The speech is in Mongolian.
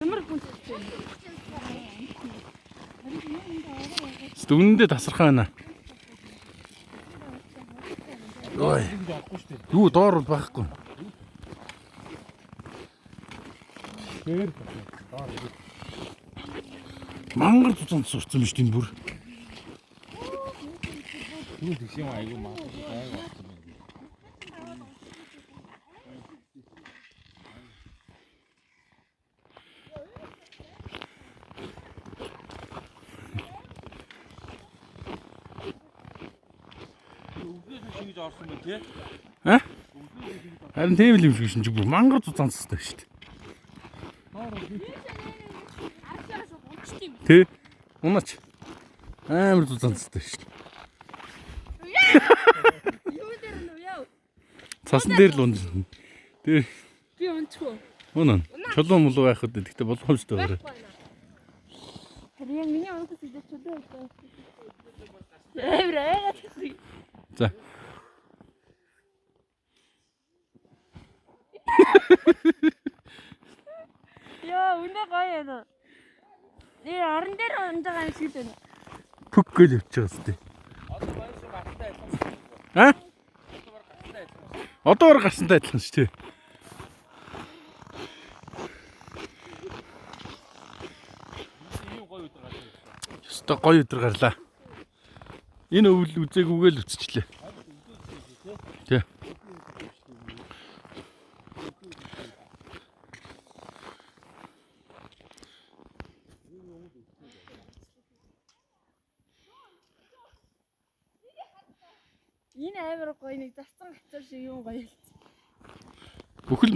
Ямар хүн Дүндээ тасархаа байна. Ой. Юу доор бол байхгүй. Мангар тутан сурцсан биш тийм бүр. Юу тийш юм айгүй маа. А? Харин тийм л юм шиг шин чи бүр мангар тутанцтай шүү дээ. Тэ? Унаач. Амар тутанцтай шүү дээ. Юу дээр нь яа? Цасан дээр л унаа. Тэ. Би унчихгүй. Унаа. Чулуун мулуу байхад гэхдээ боломжтой байна. Тэр яг миний унахс идэж чулуу байсан. Эврээ. За. Яа, үнэ гоё яа. Нэр орон дээр унж байгаа юм шиг л байна. Пүк гэл явчихсан зү. А? Одоо бар гарсантай адилхан шүү дээ. Ёстой гоё өдөр гарлаа. Энэ өвөл үзээгүйгээ л үтсчлээ. Тэ. Энэ амар гоё нэг зарцсан гацар шиг юм гоё. Бүхэл